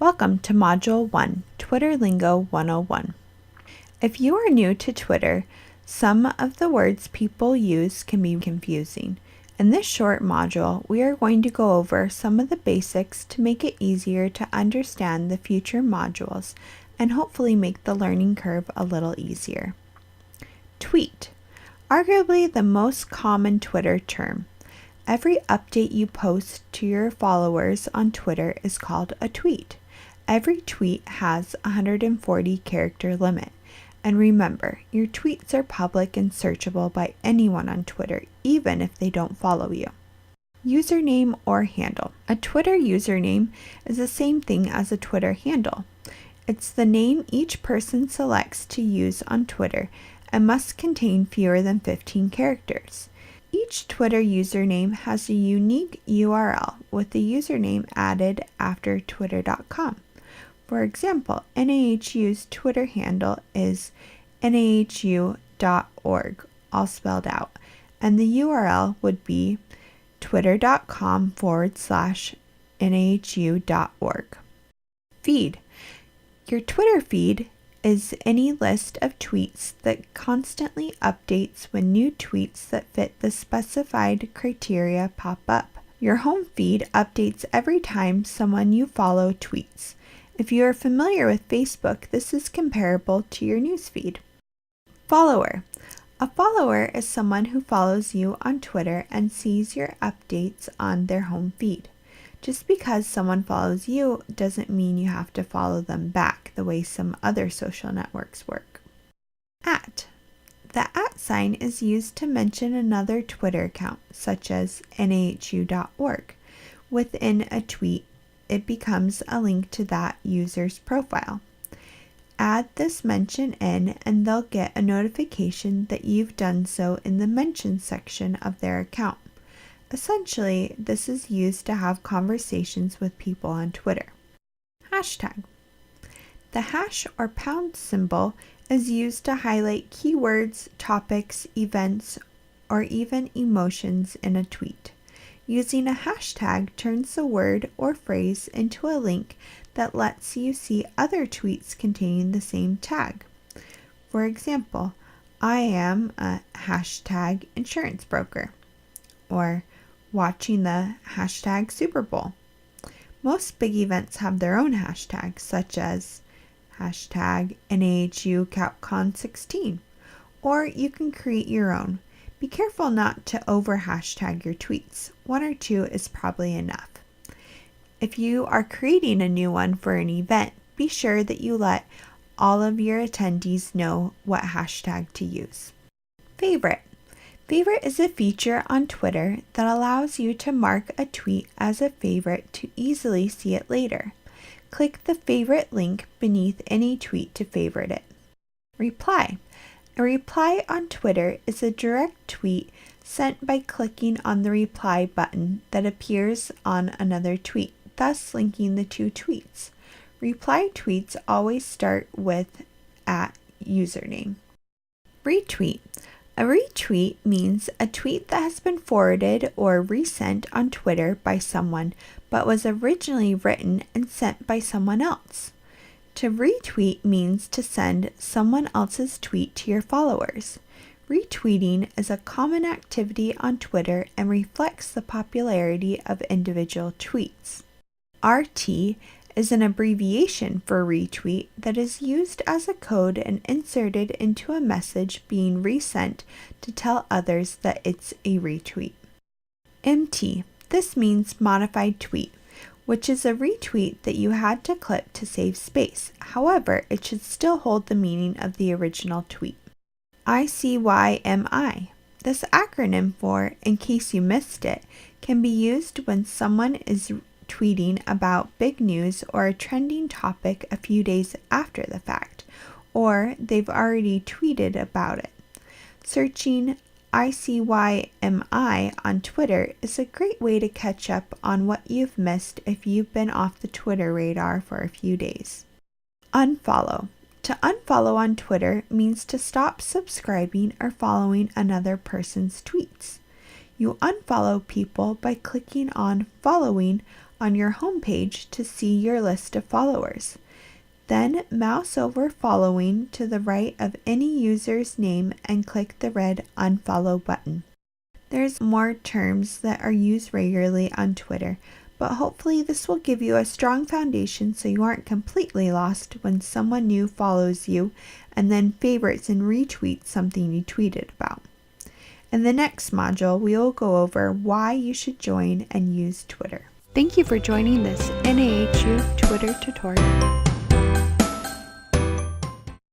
Welcome to Module 1, Twitter Lingo 101. If you are new to Twitter, some of the words people use can be confusing. In this short module, we are going to go over some of the basics to make it easier to understand the future modules and hopefully make the learning curve a little easier. Tweet, arguably the most common Twitter term. Every update you post to your followers on Twitter is called a tweet. Every tweet has a 140 character limit. And remember, your tweets are public and searchable by anyone on Twitter, even if they don't follow you. Username or handle. A Twitter username is the same thing as a Twitter handle. It's the name each person selects to use on Twitter and must contain fewer than 15 characters. Each Twitter username has a unique URL with the username added after twitter.com. For example, NAHU's Twitter handle is nahu.org, all spelled out, and the URL would be twitter.com/nahu.org. Feed. Your Twitter feed is any list of tweets that constantly updates when new tweets that fit the specified criteria pop up. Your home feed updates every time someone you follow tweets. If you are familiar with Facebook, this is comparable to your newsfeed. Follower. A follower is someone who follows you on Twitter and sees your updates on their home feed. Just because someone follows you doesn't mean you have to follow them back the way some other social networks work. @ The @ sign is used to mention another Twitter account, such as nahu.org. Within a tweet, it becomes a link to that user's profile. Add this mention in and they'll get a notification that you've done so in the mention section of their account. Essentially, this is used to have conversations with people on Twitter. Hashtag. The hash or pound symbol is used to highlight keywords, topics, events, or even emotions in a tweet. Using a hashtag turns the word or phrase into a link that lets you see other tweets containing the same tag. For example, I am a hashtag insurance broker, or watching the hashtag Super Bowl. Most big events have their own hashtags, such as hashtag NAHU CapCon 16, or you can create your own. Be careful not to over hashtag your tweets. 1 or 2 is probably enough. If you are creating a new one for an event, be sure that you let all of your attendees know what hashtag to use. Favorite. Favorite is a feature on Twitter that allows you to mark a tweet as a favorite to easily see it later. Click the favorite link beneath any tweet to favorite it. Reply. A reply on Twitter is a direct tweet sent by clicking on the reply button that appears on another tweet, thus linking the two tweets. Reply tweets always start with @username. Retweet. A retweet means a tweet that has been forwarded or resent on Twitter by someone but was originally written and sent by someone else. To retweet means to send someone else's tweet to your followers. Retweeting is a common activity on Twitter and reflects the popularity of individual tweets. RT is an abbreviation for retweet that is used as a code and inserted into a message being resent to tell others that it's a retweet. MT. This means modified tweet, which is a retweet that you had to clip to save space. However, it should still hold the meaning of the original tweet. ICYMI. This acronym for, in case you missed it, can be used when someone is tweeting about big news or a trending topic a few days after the fact, or they've already tweeted about it. Searching ICYMI on Twitter is a great way to catch up on what you've missed if you've been off the Twitter radar for a few days. Unfollow. To unfollow on Twitter means to stop subscribing or following another person's tweets. You unfollow people by clicking on following on your home page to see your list of followers. Then mouse over following to the right of any user's name and click the red unfollow button. There's more terms that are used regularly on Twitter, but hopefully this will give you a strong foundation so you aren't completely lost when someone new follows you and then favorites and retweets something you tweeted about. In the next module, we will go over why you should join and use Twitter. Thank you for joining this NAHU Twitter tutorial.